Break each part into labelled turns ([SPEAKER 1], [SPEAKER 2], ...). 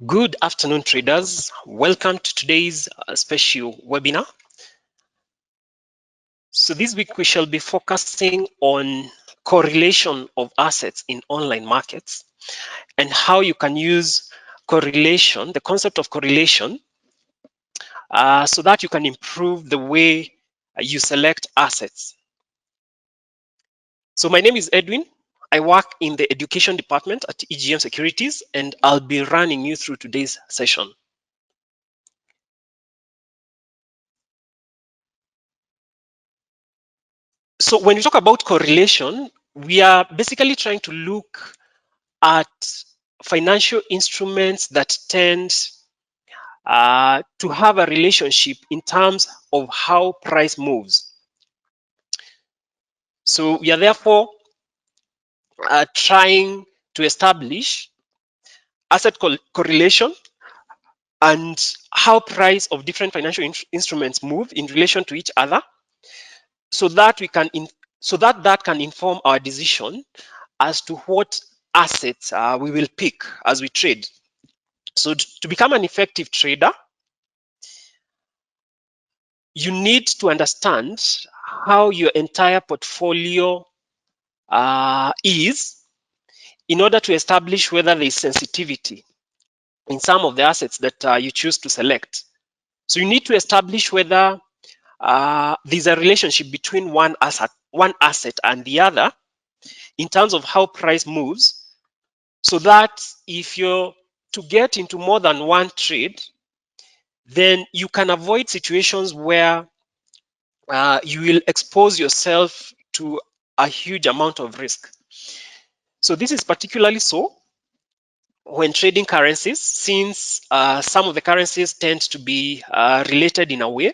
[SPEAKER 1] Good afternoon, traders. Welcome to today's special webinar. So this week we shall be focusing on correlation of assets in online markets and how you can use correlation, the concept of correlation, so that you can improve the way you select assets. So my name is Edwin. I work in the education department at EGM Securities, and I'll be running you through today's session. So when we talk about correlation, we are basically trying to look at financial instruments that tend to have a relationship in terms of how price moves. So we are therefore trying to establish asset correlation and how price of different financial instruments move in relation to each other, so that we can that can inform our decision as to what assets we will pick as we trade. So to become an effective trader, you need to understand how your entire portfolio is, in order to establish whether there is sensitivity in some of the assets that you choose to select. So you need to establish whether there's a relationship between one asset and the other in terms of how price moves, so that if you're to get into more than one trade, then you can avoid situations where you will expose yourself to a huge amount of risk. So this is particularly so when trading currencies, since some of the currencies tend to be related in a way.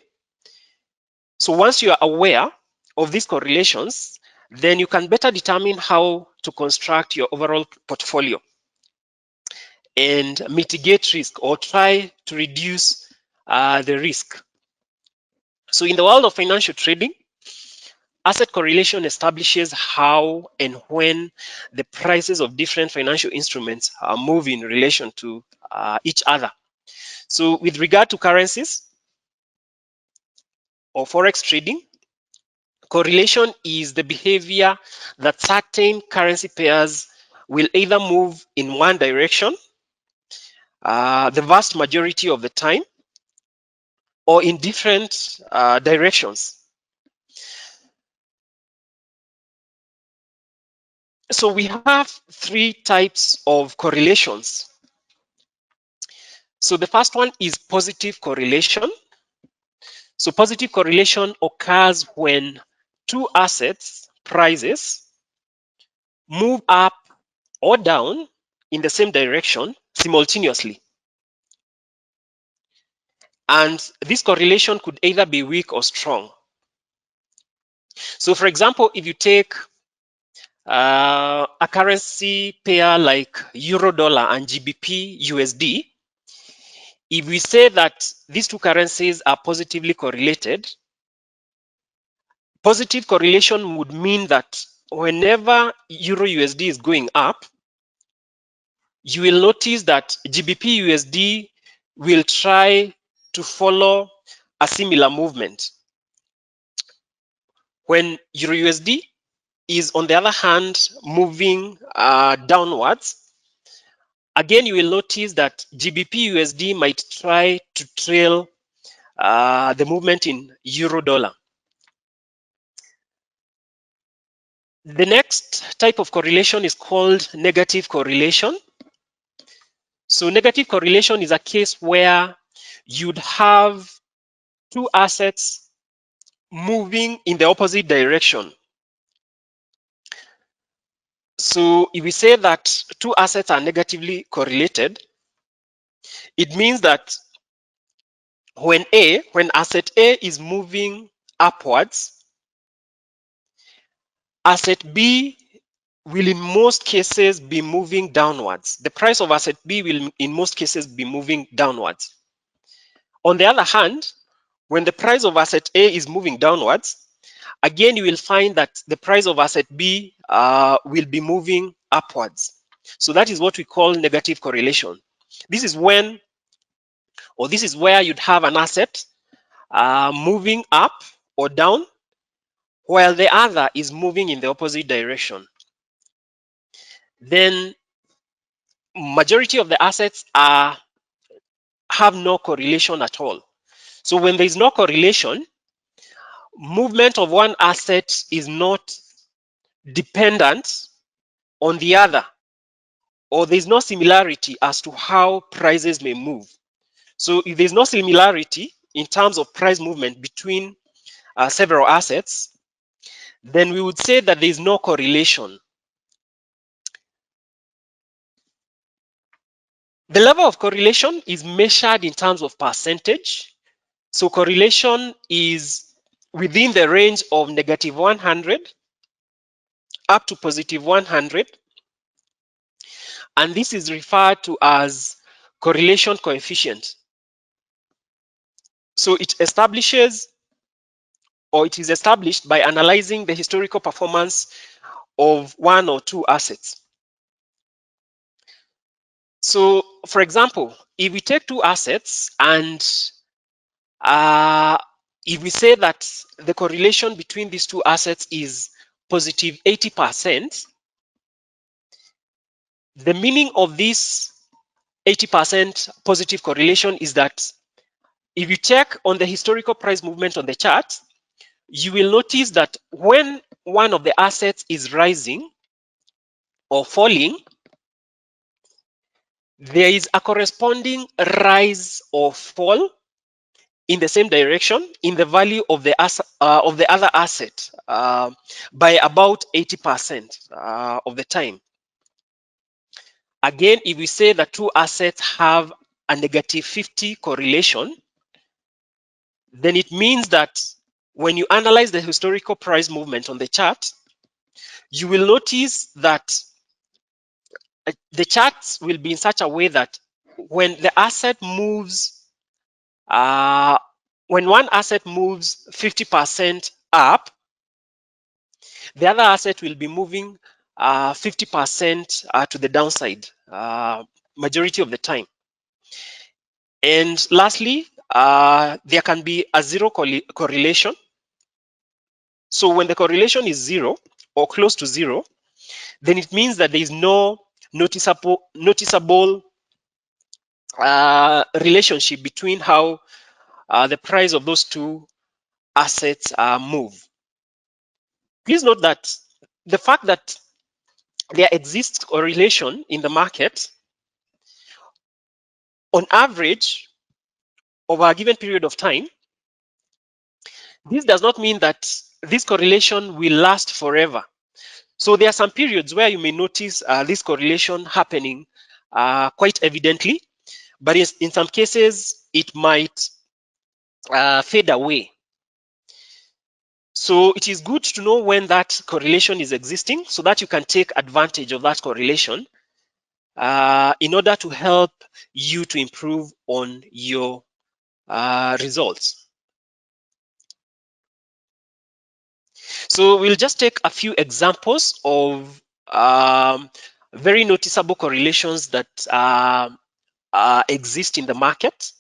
[SPEAKER 1] So once you are aware of these correlations, then you can better determine how to construct your overall portfolio and mitigate risk, or try to reduce the risk. So in the world of financial trading, asset correlation establishes how and when the prices of different financial instruments move in relation to each other. So with regard to currencies or forex trading, correlation is the behavior that certain currency pairs will either move in one direction the vast majority of the time, or in different directions. So we have three types of correlations. So the first one is positive correlation. So positive correlation occurs when two assets prices move up or down in the same direction simultaneously. And this correlation could either be weak or strong. So for example, if you take a currency pair like Euro dollar and GBP USD, if we say that these two currencies are positively correlated, positive correlation would mean that whenever Euro USD is going up, you will notice that GBP USD will try to follow a similar movement. When Euro USD is, on the other hand, moving downwards, again, you will notice that GBP USD might try to trail the movement in Euro dollar. The next type of correlation is called negative correlation. So negative correlation is a case where you'd have two assets moving in the opposite direction. So if we say that two assets are negatively correlated, it means that when asset A is moving upwards, asset B will in most cases be moving downwards. The price of asset B will in most cases be moving downwards. On the other hand, when the price of asset A is moving downwards, again, you will find that the price of asset B will be moving upwards. So that is what we call negative correlation. This is when, or this is where you'd have an asset moving up or down, while the other is moving in the opposite direction. Then majority of the assets have no correlation at all. So when there is no correlation, movement of one asset is not dependent on the other, or there's no similarity as to how prices may move. So if there's no similarity in terms of price movement between several assets, then we would say that there's no correlation. The level of correlation is measured in terms of percentage. So correlation is within the range of -100 up to +100, and this is referred to as correlation coefficient. So it establishes, or it is established by analyzing the historical performance of one or two assets. So for example, if we take two assets and if we say that the correlation between these two assets is +80%, the meaning of this 80% positive correlation is that if you check on the historical price movement on the chart, you will notice that when one of the assets is rising or falling, there is a corresponding rise or fall in the same direction in the value of the other asset by about 80% of the time. Again, if we say that two assets have a -50 correlation, then it means that when you analyze the historical price movement on the chart, you will notice that the charts will be in such a way that when the asset moves, when one asset moves 50% up, the other asset will be moving 50% to the downside majority of the time. And lastly, there can be a zero correlation. So when the correlation is zero or close to zero, then it means that there is no noticeable relationship between how the price of those two assets move. Please note that the fact that there exists correlation in the market on average over a given period of time, this does not mean that this correlation will last forever. So there are some periods where you may notice this correlation happening quite evidently, but in some cases it might fade away. So it is good to know when that correlation is existing so that you can take advantage of that correlation in order to help you to improve on your results. So we'll just take a few examples of very noticeable correlations that exist in the market.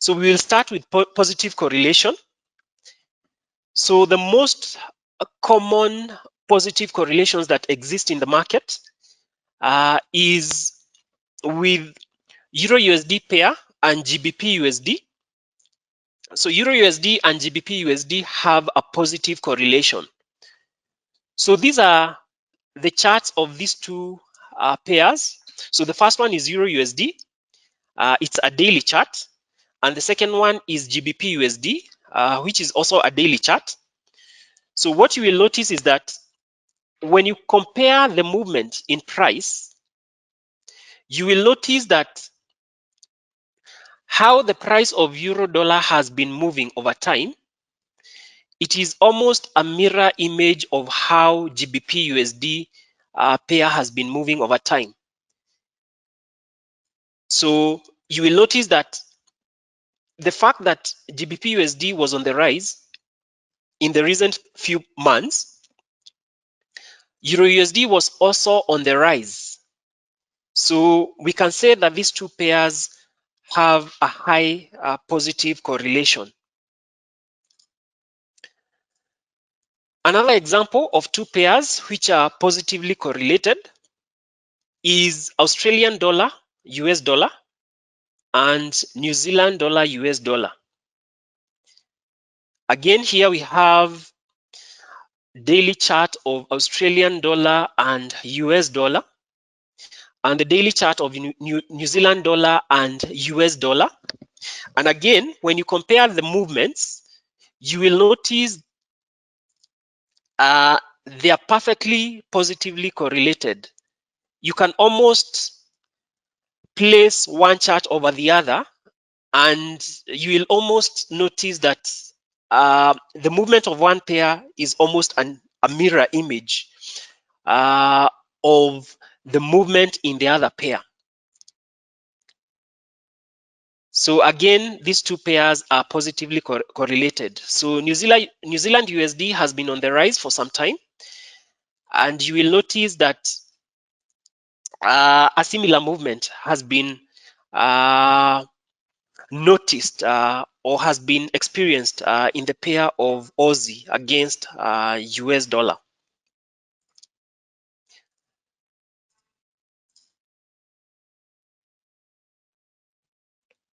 [SPEAKER 1] So we will start with positive correlation. So the most common positive correlations that exist in the market is with Euro USD pair and GBP USD. So Euro USD and GBP USD have a positive correlation. So these are the charts of these two pairs. So the first one is Euro USD. It's a daily chart. And the second one is GBP USD, which is also a daily chart. So what you will notice is that when you compare the movement in price, you will notice that how the price of euro dollar has been moving over time, it is almost a mirror image of how GBP USD pair has been moving over time. So you will notice that the fact that GBP USD was on the rise in the recent few months, Euro USD was also on the rise. So we can say that these two pairs have a high positive correlation. Another example of two pairs which are positively correlated is Australian dollar, US dollar, and New Zealand dollar, US dollar. Again, here we have daily chart of Australian dollar and US dollar, and the daily chart of New Zealand dollar and US dollar. And again, when you compare the movements, you will notice they are perfectly positively correlated. You can almost place one chart over the other, and you will almost notice that the movement of one pair is almost a mirror image of the movement in the other pair. So again, these two pairs are positively correlated. So New Zealand USD has been on the rise for some time, and you will notice that a similar movement has been noticed or has been experienced in the pair of Aussie against US dollar.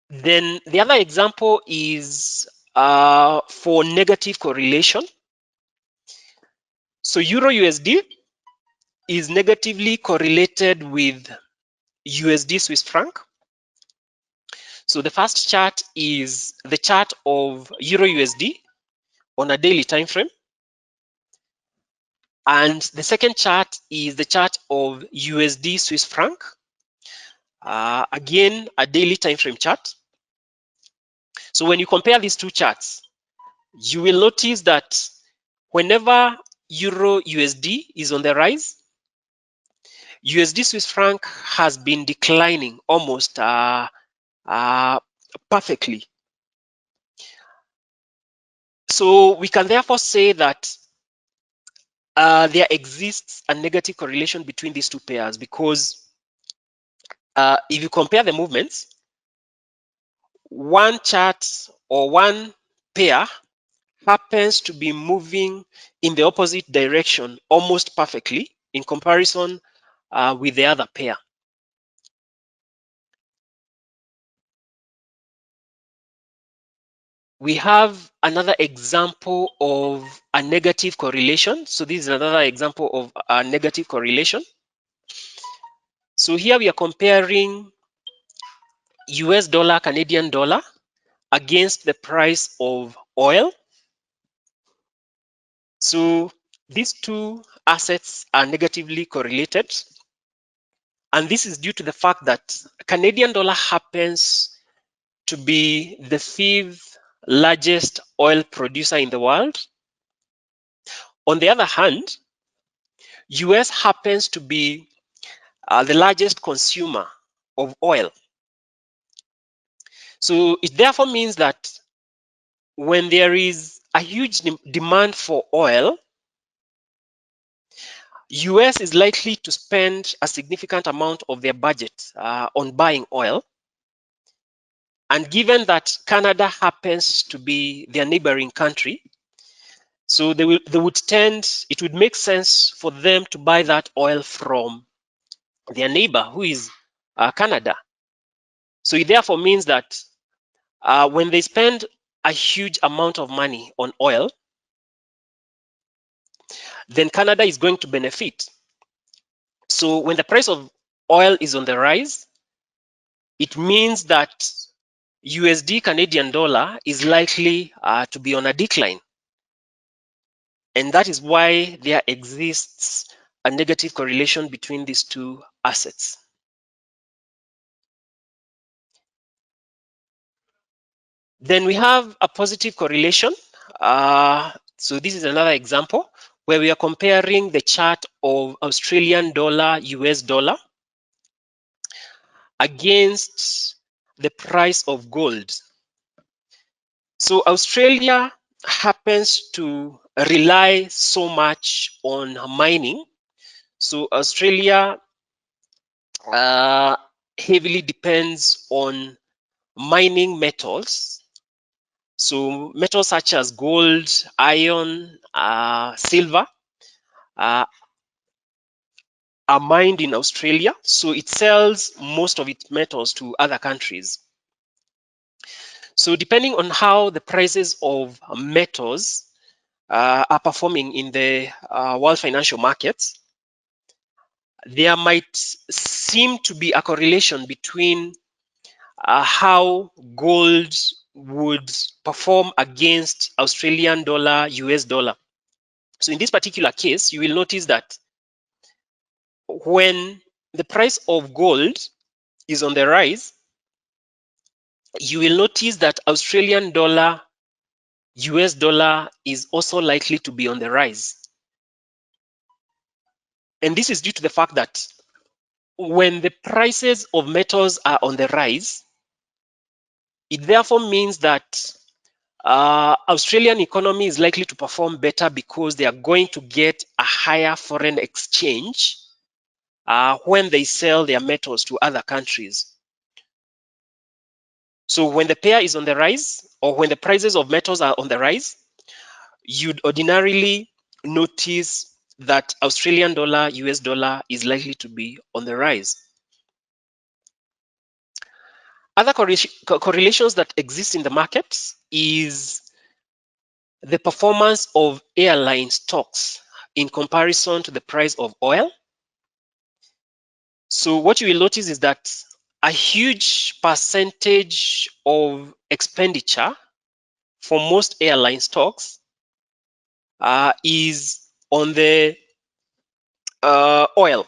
[SPEAKER 1] Then the other example is for negative correlation. So Euro USD is negatively correlated with USD Swiss franc. So the first chart is the chart of Euro USD on a daily time frame. And the second chart is the chart of USD Swiss franc. Again, a daily time frame chart. So when you compare these two charts, you will notice that whenever Euro USD is on the rise, USD Swiss franc has been declining almost perfectly. So we can therefore say that there exists a negative correlation between these two pairs, because if you compare the movements, one chart or one pair happens to be moving in the opposite direction almost perfectly in comparison with the other pair. We have another example of a negative correlation. So this is another example of a negative correlation. So here we are comparing US dollar, Canadian dollar against the price of oil. So these two assets are negatively correlated. And this is due to the fact that Canadian dollar happens to be the fifth largest oil producer in the world. On the other hand, US happens to be the largest consumer of oil. So it therefore means that when there is a huge demand for oil, US is likely to spend a significant amount of their budget on buying oil. And given that Canada happens to be their neighboring country, so it would make sense for them to buy that oil from their neighbor, who is Canada. So it therefore means that when they spend a huge amount of money on oil, then Canada is going to benefit. So when the price of oil is on the rise, it means that USD Canadian dollar is likely to be on a decline. And that is why there exists a negative correlation between these two assets. Then we have a positive correlation. So this is another example where we are comparing the chart of Australian dollar, US dollar against the price of gold. So Australia happens to rely so much on mining. So Australia heavily depends on mining metals. So metals such as gold, iron, silver are mined in Australia. So it sells most of its metals to other countries. So depending on how the prices of metals are performing in the world financial markets, there might seem to be a correlation between how gold would perform against Australian dollar, US dollar. So in this particular case, you will notice that when the price of gold is on the rise, you will notice that Australian dollar, US dollar is also likely to be on the rise. And this is due to the fact that when the prices of metals are on the rise, it therefore means that Australian economy is likely to perform better because they are going to get a higher foreign exchange when they sell their metals to other countries. So when the pair is on the rise, or when the prices of metals are on the rise, you'd ordinarily notice that Australian dollar, US dollar is likely to be on the rise. Other correlations that exist in the markets is the performance of airline stocks in comparison to the price of oil. So what you will notice is that a huge percentage of expenditure for most airline stocks is on the oil.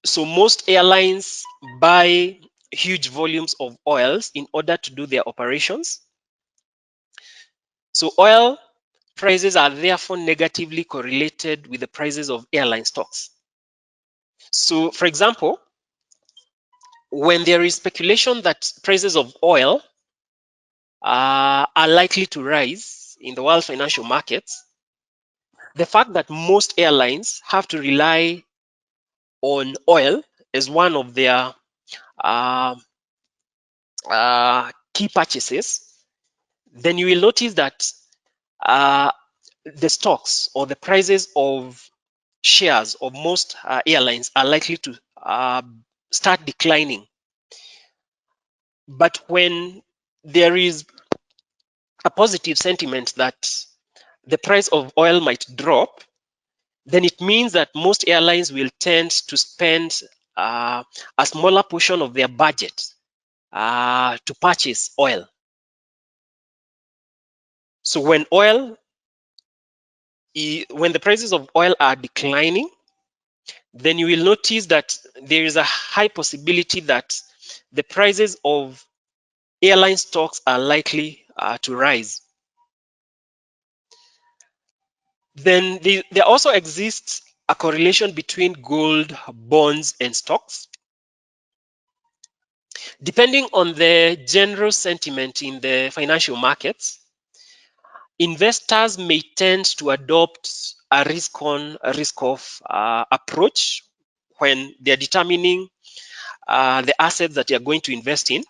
[SPEAKER 1] So most airlines buy huge volumes of oils in order to do their operations. So oil prices are therefore negatively correlated with the prices of airline stocks. So for example, when there is speculation that prices of oil are likely to rise in the world financial markets, the fact that most airlines have to rely on oil as one of their uh, key purchases, then you will notice that the stocks or the prices of shares of most airlines are likely to start declining. But when there is a positive sentiment that the price of oil might drop, then it means that most airlines will tend to spend a smaller portion of their budget to purchase oil. So when the prices of oil are declining, then you will notice that there is a high possibility that the prices of airline stocks are likely to rise. Then there also exists a correlation between gold, bonds, and stocks. Depending on the general sentiment in the financial markets, investors may tend to adopt a risk-on, risk-off approach when they're determining the assets that you're going to invest in.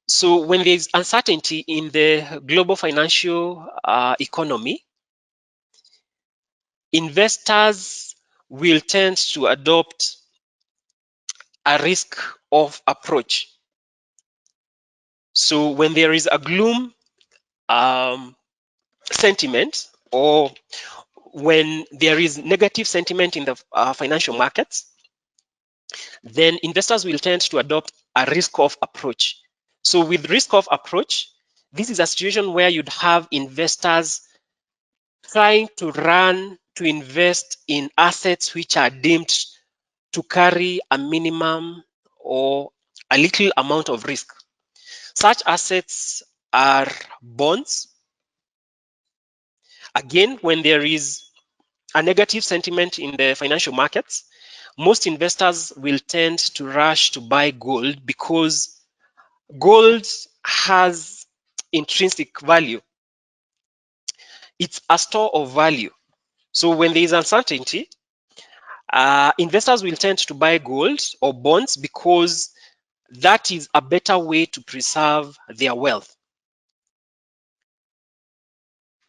[SPEAKER 1] So when there's uncertainty in the global financial economy, investors will tend to adopt a risk-off approach. So when there is a gloom sentiment, or when there is negative sentiment in the financial markets, then investors will tend to adopt a risk-off approach. So with risk-off approach, this is a situation where you'd have investors trying to invest in assets which are deemed to carry a minimum or a little amount of risk. Such assets are bonds. Again, when there is a negative sentiment in the financial markets, most investors will tend to rush to buy gold because gold has intrinsic value. It's a store of value. So when there is uncertainty, investors will tend to buy gold or bonds because that is a better way to preserve their wealth.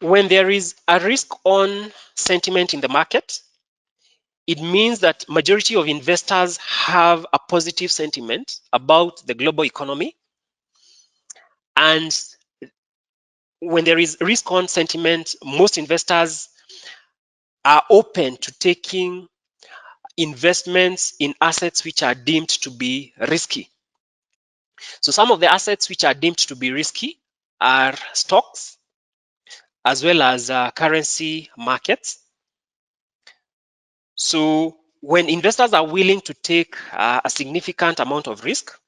[SPEAKER 1] When there is a risk on sentiment in the market, it means that majority of investors have a positive sentiment about the global economy. And when there is risk on sentiment, most investors are open to taking investments in assets which are deemed to be risky. So some of the assets which are deemed to be risky are stocks as well as currency markets. So when investors are willing to take a significant amount of risk,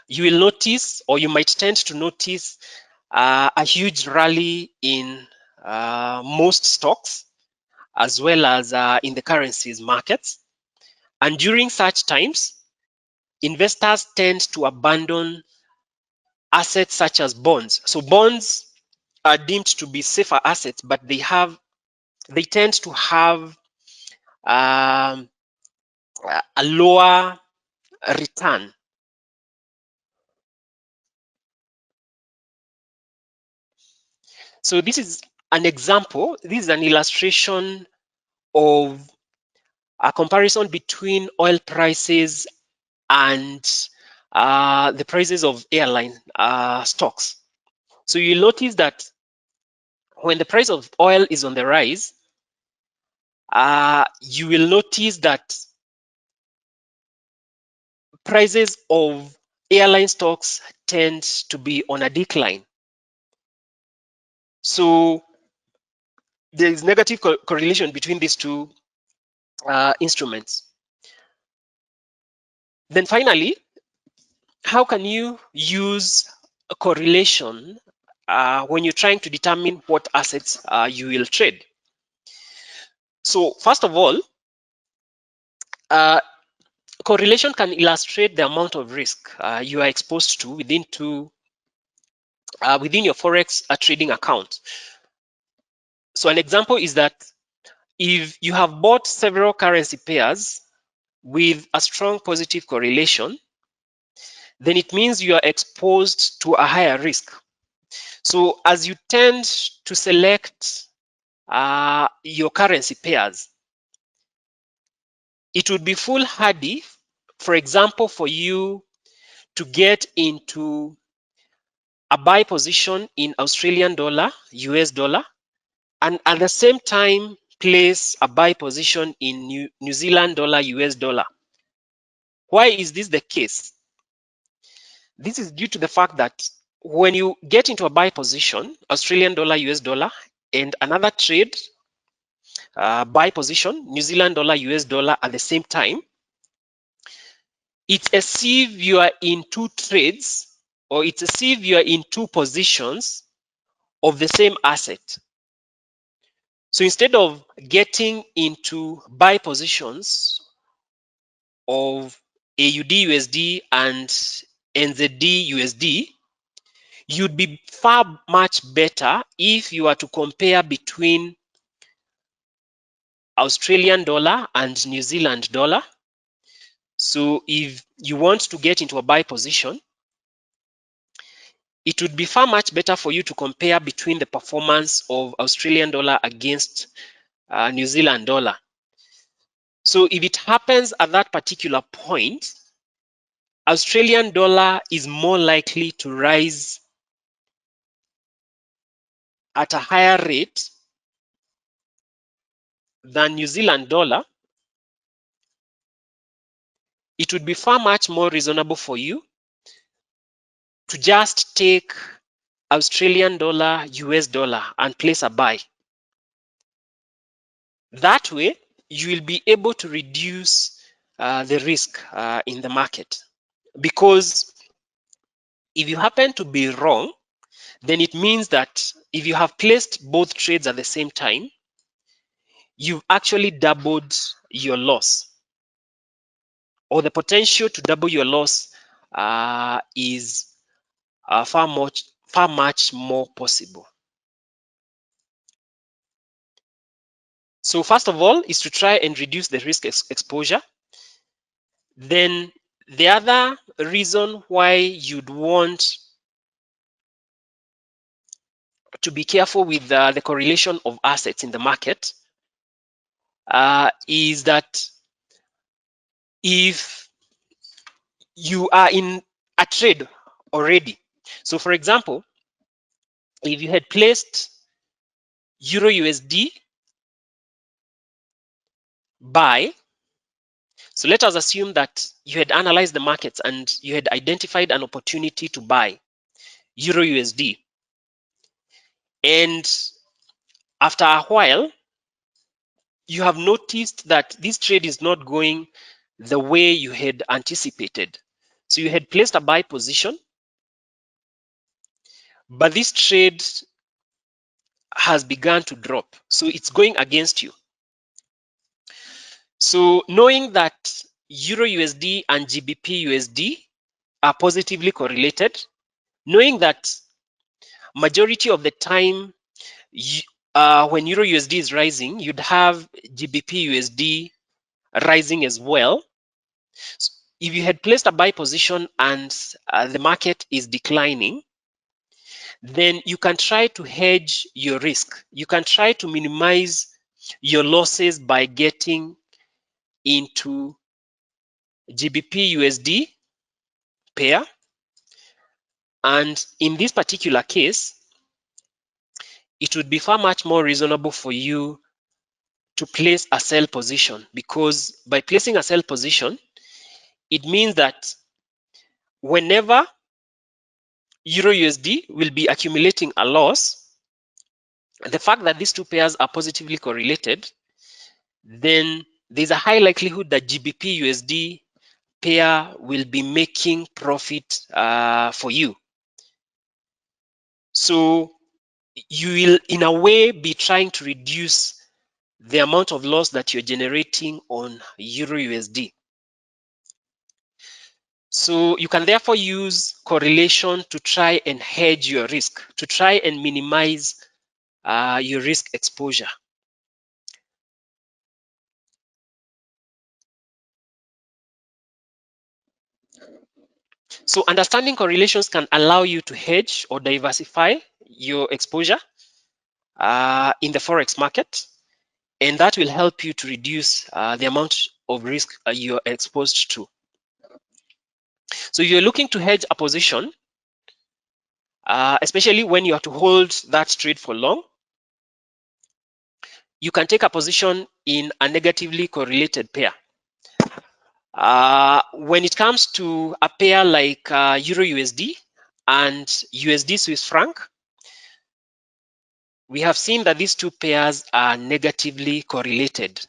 [SPEAKER 1] you will notice, or you might tend to notice, a huge rally in most stocks as well as in the currencies markets. And during such times, investors tend to abandon assets such as bonds. So bonds are deemed to be safer assets, but they tend to have um, a lower return. So this is an example. This is an illustration of a comparison between oil prices and the prices of airline stocks. So you'll notice that when the price of oil is on the rise, you will notice that prices of airline stocks tend to be on a decline. So there is negative correlation between these two instruments. Then finally, how can you use a correlation when you're trying to determine what assets you will trade? So first of all, correlation can illustrate the amount of risk you are exposed to within your forex trading account. So an example is that if you have bought several currency pairs with a strong positive correlation, then it means you are exposed to a higher risk. So as you tend to select your currency pairs, it would be foolhardy, for example, for you to get into a buy position in Australian dollar, US dollar, and at the same time place a buy position in New Zealand dollar, US dollar. Why is this the case? This is due to the fact that when you get into a buy position, Australian dollar, US dollar, and another trade, buy position, New Zealand dollar, US dollar at the same time, it's as if you are in two trades, or it's as if you are in two positions of the same asset. So instead of getting into buy positions of AUD USD and NZD USD, you'd be far much better if you are to compare between Australian dollar and New Zealand dollar. So if you want to get into a buy position, it would be far much better for you to compare between the performance of Australian dollar against New Zealand dollar. So if it happens at that particular point, Australian dollar is more likely to rise at a higher rate than New Zealand dollar. It would be far much more reasonable for you to just take Australian dollar, US dollar and place a buy. That way, you will be able to reduce the risk in the market. Because if you happen to be wrong, then it means that if you have placed both trades at the same time, you've actually doubled your loss, or the potential to double your loss is far much more possible. So first of all is to try and reduce the risk exposure. Then the other reason why you'd want to be careful with the correlation of assets in the market is that if you are in a trade already, so for example, if you had placed Euro USD buy, so let us assume that you had analyzed the markets and you had identified an opportunity to buy Euro USD, and after a while you have noticed that this trade is not going the way you had anticipated. So you had placed a buy position, but this trade has begun to drop. So it's going against you. So knowing that Euro USD and GBP USD are positively correlated, knowing that majority of the time when Euro USD is rising, you'd have GBP USD rising as well. So if you had placed a buy position and the market is declining, then you can try to hedge your risk. You can try to minimize your losses by getting into GBP USD pair. And in this particular case, it would be far much more reasonable for you to place a sell position, because by placing a sell position, it means that whenever Euro USD will be accumulating a loss, the fact that these two pairs are positively correlated, then there's a high likelihood that GBP USD pair will be making profit for you. So you will, in a way, be trying to reduce the amount of loss that you're generating on Euro USD. So you can therefore use correlation to try and hedge your risk, to try and minimize your risk exposure. So understanding correlations can allow you to hedge or diversify your exposure in the forex market, and that will help you to reduce the amount of risk you're exposed to. So you're looking to hedge a position, especially when you are to hold that trade for long, you can take a position in a negatively correlated pair. When it comes to a pair like Euro USD and USD Swiss franc, we have seen that these two pairs are negatively correlated.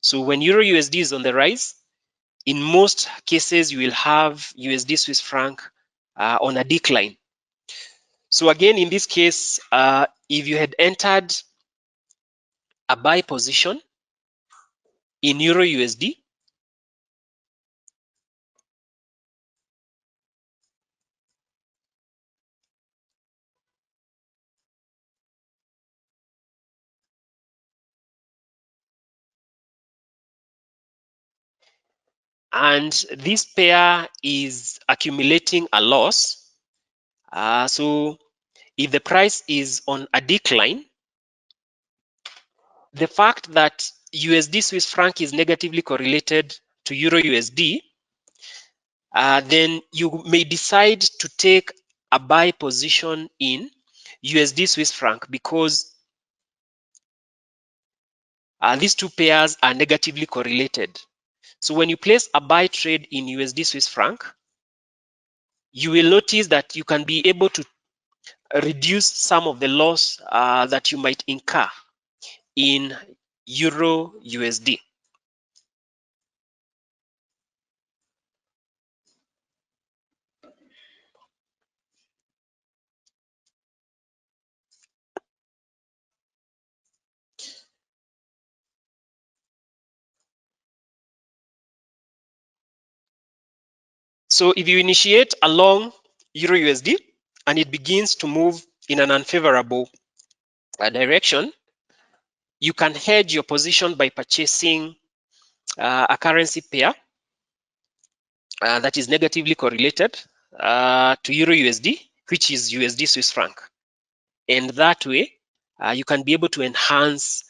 [SPEAKER 1] So when Euro USD is on the rise, in most cases, you will have USD Swiss franc on a decline. So again, in this case, if you had entered a buy position in Euro USD, and this pair is accumulating a loss, so if the price is on a decline, the fact that USD Swiss franc is negatively correlated to Euro USD, then you may decide to take a buy position in USD Swiss franc, because these two pairs are negatively correlated. So when you place a buy trade in USD Swiss franc, you will notice that you can be able to reduce some of the loss that you might incur in Euro USD. So if you initiate a long Euro USD and it begins to move in an unfavorable direction, You can hedge your position by purchasing a currency pair that is negatively correlated to Euro USD, which is USD Swiss franc. And that way, you can be able to enhance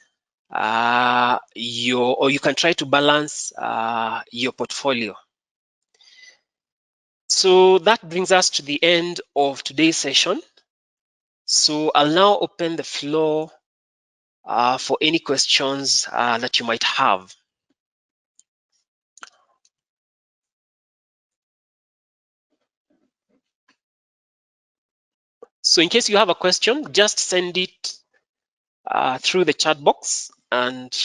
[SPEAKER 1] or you can try to balance your portfolio. So that brings us to the end of today's session. So I'll now open the floor for any questions that you might have. So in case you have a question, just send it through the chat box and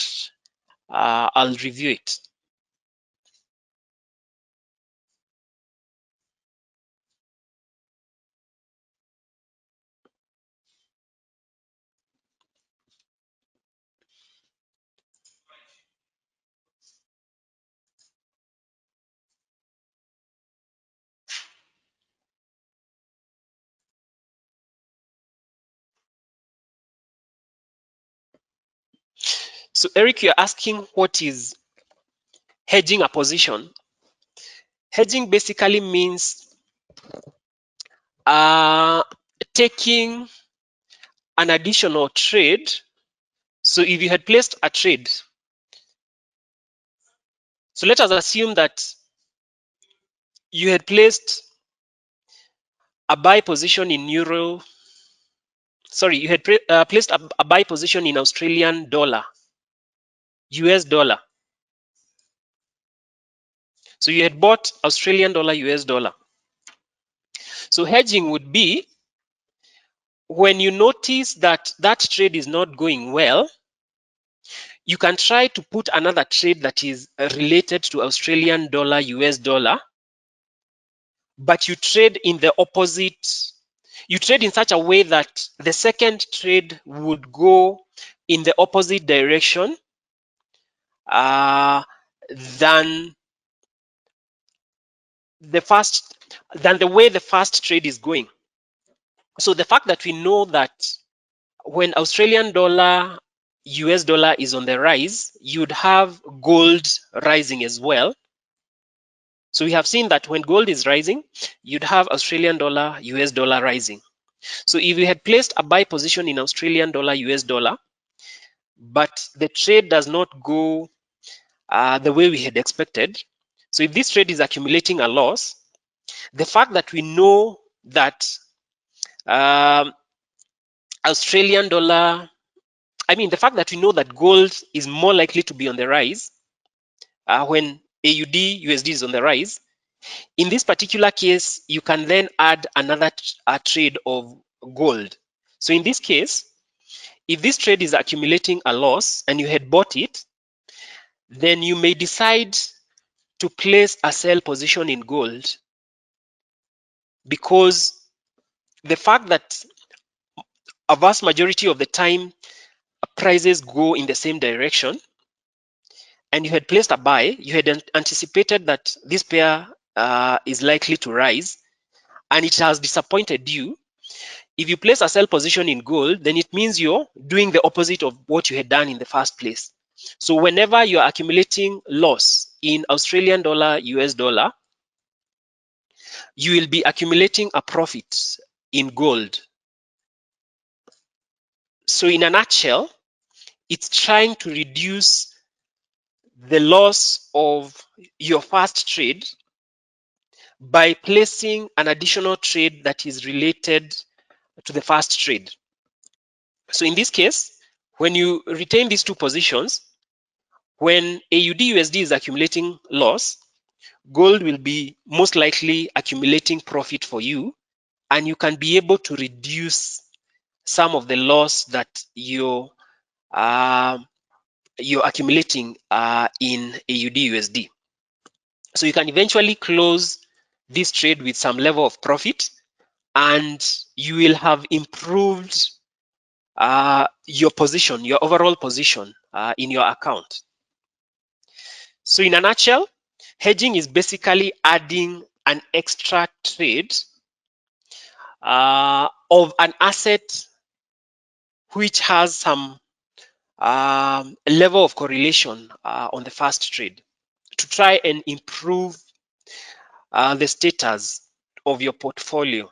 [SPEAKER 1] I'll review it. So Eric, you're asking what is hedging a position. Hedging basically means taking an additional trade. So if you had placed a trade, so let us assume that you had placed a buy position in euro. Sorry, you had placed a buy position in Australian dollar, US dollar. So you had bought Australian dollar, US dollar. So hedging would be when you notice that that trade is not going well, you can try to put another trade that is related to Australian dollar, US dollar, but you trade in the opposite. You trade in such a way that the second trade would go in the opposite direction than the way the first trade is going. So the fact that we know that when Australian dollar, US dollar is on the rise, you'd have gold rising as well. So we have seen that when gold is rising, you'd have Australian dollar, US dollar rising. So if you had placed a buy position in Australian dollar, US dollar, but the trade does not go the way we had expected, so if this trade is accumulating a loss, the fact that we know that Australian dollar, the fact that we know that gold is more likely to be on the rise when AUD USD is on the rise, in this particular case, you can then add another trade of gold. So in this case, if this trade is accumulating a loss and you had bought it, then you may decide to place a sell position in gold, because the fact that a vast majority of the time prices go in the same direction, and you had placed a buy, you had anticipated that this pair is likely to rise, and it has disappointed you. If you place a sell position in gold, then it means you're doing the opposite of what you had done in the first place. So whenever you're accumulating loss in Australian dollar, US dollar, you will be accumulating a profit in gold. So in a nutshell, it's trying to reduce the loss of your first trade by placing an additional trade that is related to the first trade. So in this case, when you retain these two positions, when AUD USD is accumulating loss, gold will be most likely accumulating profit for you, and you can be able to reduce some of the loss that you're accumulating in AUD USD. So you can eventually close this trade with some level of profit, and you will have improved your position, your overall position in your account. So in a nutshell, hedging is basically adding an extra trade of an asset which has some level of correlation on the first trade to try and improve the status of your portfolio.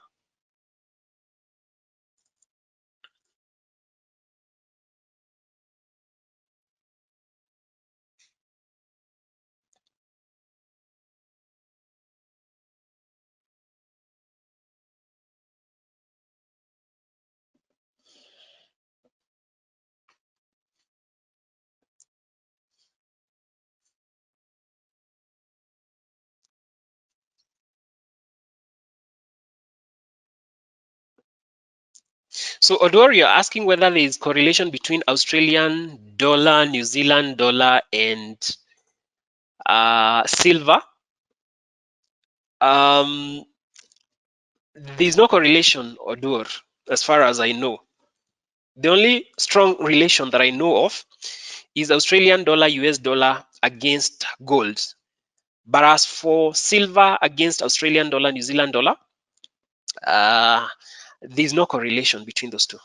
[SPEAKER 1] So Odor, you're asking whether there is correlation between Australian dollar, New Zealand dollar, and silver. Um, there's no correlation, Odor, as far as I know. The only strong relation that I know of is Australian dollar, US dollar against gold. But as for silver against Australian dollar, New Zealand dollar, there's no correlation between those two.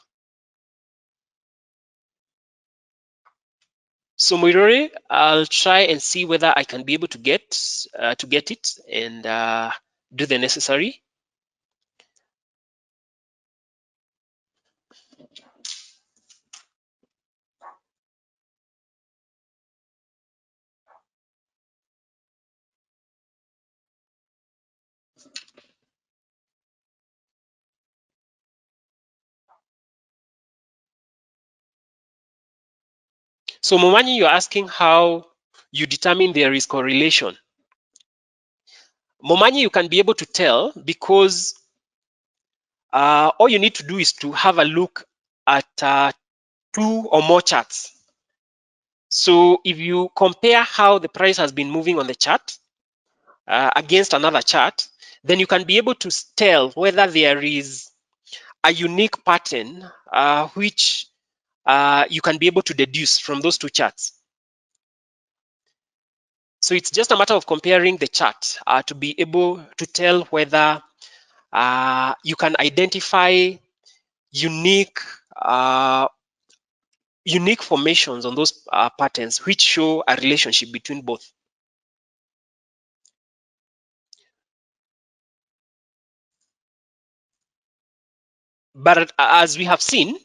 [SPEAKER 1] So Moirore, I'll try and see whether I can be able to get it and do the necessary. So Momanyi, you're asking how you determine there is correlation. Momanyi, you can be able to tell because all you need to do is to have a look at 2 or more charts. So if you compare how the price has been moving on the chart against another chart, then you can be able to tell whether there is a unique pattern which you can be able to deduce from those 2 charts. So it's just a matter of comparing the chart to be able to tell whether you can identify unique unique formations on those patterns which show a relationship between both. But as we have seen,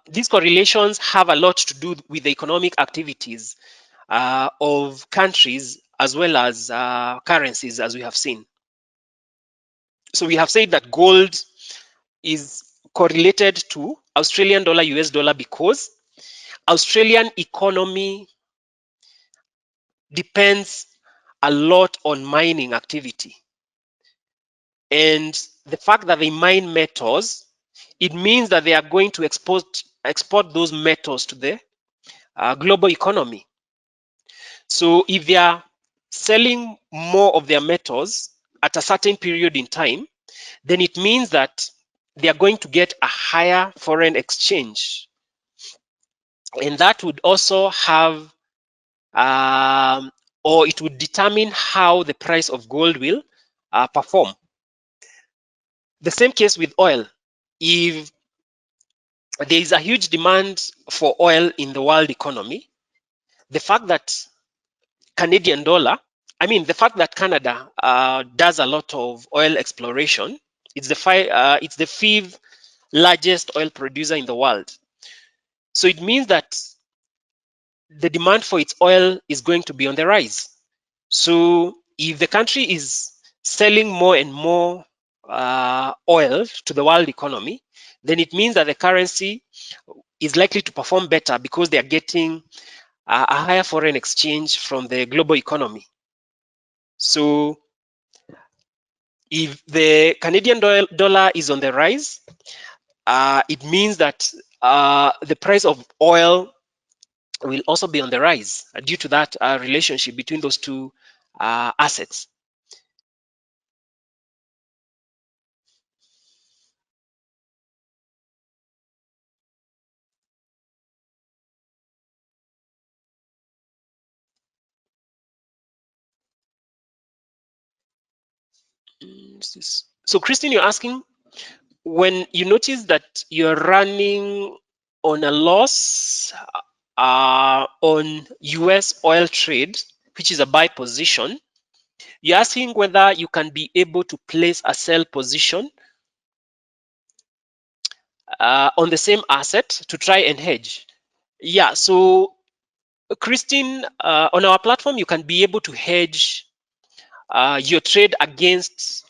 [SPEAKER 1] these correlations have a lot to do with the economic activities of countries as well as currencies, as we have seen. So we have said that gold is correlated to Australian dollar, US dollar, because Australian economy depends a lot on mining activity. And the fact that they mine metals, it means that they are going to export those metals to the global economy. So if they are selling more of their metals at a certain period in time, then it means that they are going to get a higher foreign exchange. And that would also have, or it would determine how the price of gold will perform. The same case with oil. If there is a huge demand for oil in the world economy, the fact that Canadian dollar, I mean, the fact that Canada does a lot of oil exploration, it's the 5th largest oil producer in the world. So it means that the demand for its oil is going to be on the rise. So if the country is selling more and more oil to the world economy, then it means that the currency is likely to perform better because they are getting a higher foreign exchange from the global economy. So if the Canadian dollar is on the rise, it means that the price of oil will also be on the rise due to that relationship between those 2 assets. So Christine, you're asking, when you notice that you're running on a loss on US oil trade, which is a buy position, you're asking whether you can be able to place a sell position on the same asset to try and hedge. Yeah, so Christine, on our platform, you can be able to hedge your trade against,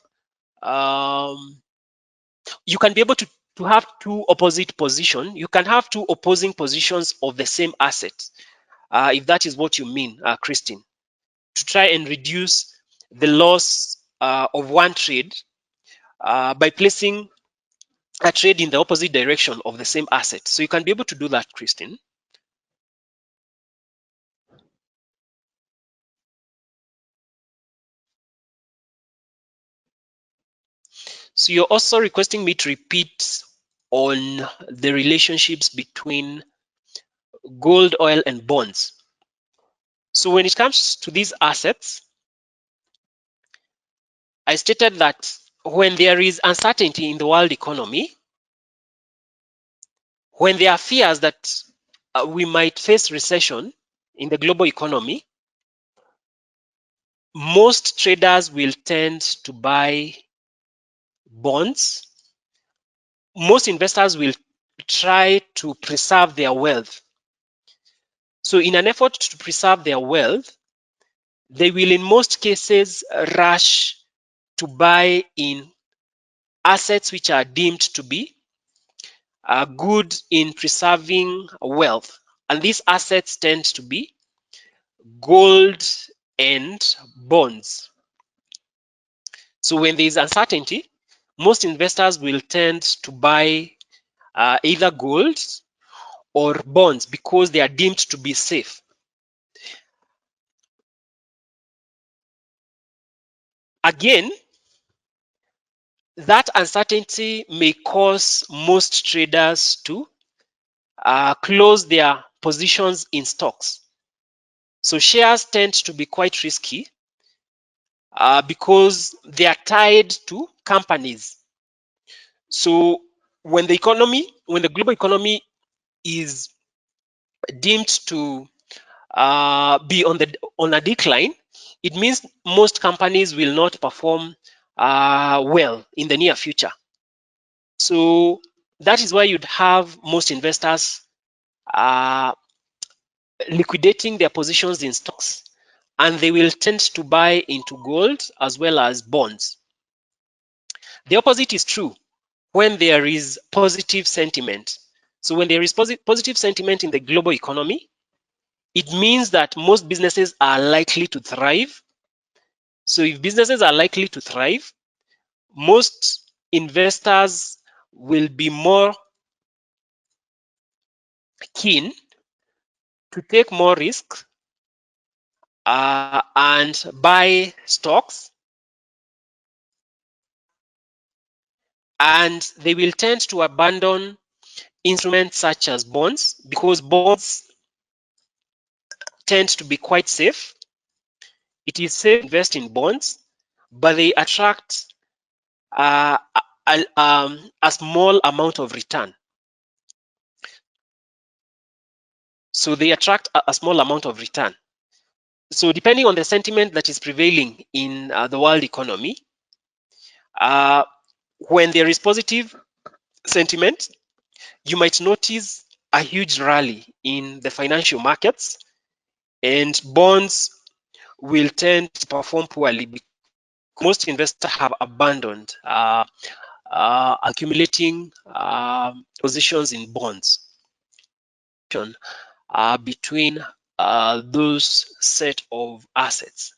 [SPEAKER 1] you can be able to have two opposite positions. You can have two opposing positions of the same asset, if that is what you mean, Christine, to try and reduce the loss of one trade by placing a trade in the opposite direction of the same asset. So you can be able to do that, Christine. So you're also requesting me to repeat on the relationships between gold, oil, and bonds. So when it comes to these assets, I stated that when there is uncertainty in the world economy, when there are fears that we might face recession in the global economy, most traders will tend to buy bonds. Most investors will try to preserve their wealth. So in an effort to preserve their wealth, they will in most cases rush to buy in assets which are deemed to be good in preserving wealth. And these assets tend to be gold and bonds. So when there is uncertainty, most investors will tend to buy either gold or bonds because they are deemed to be safe. Again, that uncertainty may cause most traders to close their positions in stocks. So shares tend to be quite risky because they are tied to companies. So when the global economy is deemed to be on a decline, it means most companies will not perform well in the near future. So that is why you'd have most investors uh, liquidating their positions in stocks, and they will tend to buy into gold as well as bonds. The opposite is true when there is positive sentiment. So when there is positive sentiment in the global economy, it means that most businesses are likely to thrive. So if businesses are likely to thrive, most investors will be more keen to take more risk and buy stocks, and they will tend to abandon instruments such as bonds because bonds tend to be quite safe. It is safe to invest in bonds, but they attract a small amount of return. So they attract a small amount of return. So depending on the sentiment that is prevailing in the world economy, uh, when there is positive sentiment, you might notice a huge rally in the financial markets, and bonds will tend to perform poorly because most investors have abandoned accumulating positions in bonds between those set of assets.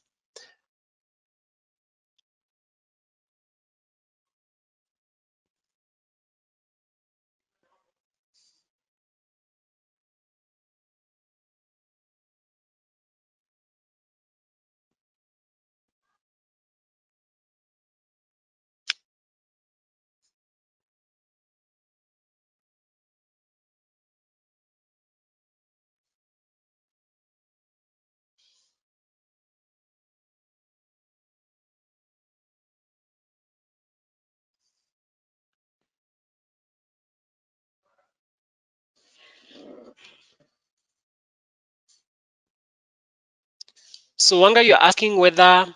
[SPEAKER 1] So Wanga, you're asking whether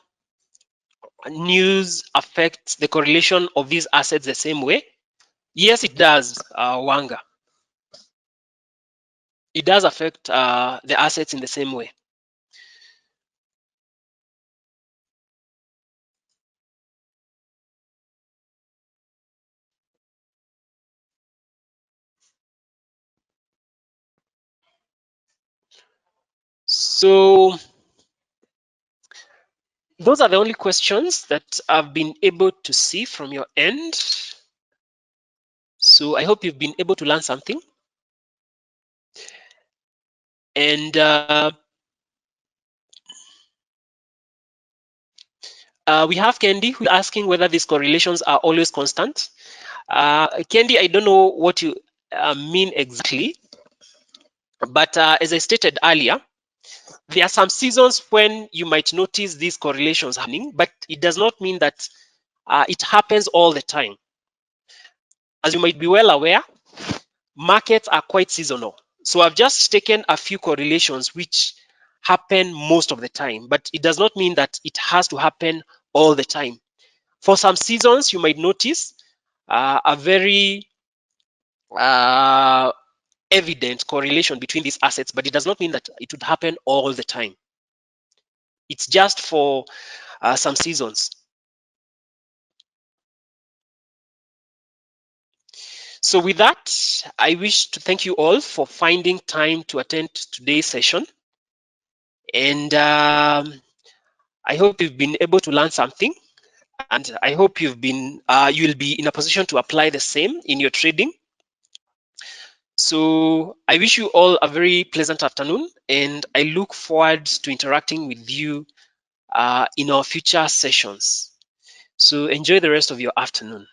[SPEAKER 1] news affects the correlation of these assets the same way? Yes, it does, Wanga. It does affect the assets in the same way. So those are the only questions that I've been able to see from your end. So I hope you've been able to learn something. And we have Candy who's asking whether these correlations are always constant. Candy, I don't know what you mean exactly, but as I stated earlier, there are some seasons when you might notice these correlations happening, but it does not mean that it happens all the time. As you might be well aware, markets are quite seasonal. So I've just taken a few correlations which happen most of the time, but it does not mean that it has to happen all the time. For some seasons, you might notice a very evident correlation between these assets, but it does not mean that it would happen all the time. It's just for some seasons. So with that, I wish to thank you all for finding time to attend today's session. And I hope you've been able to learn something. And I hope you'll be in a position to apply the same in your trading. So I wish you all a very pleasant afternoon, and I look forward to interacting with you in our future sessions. So enjoy the rest of your afternoon.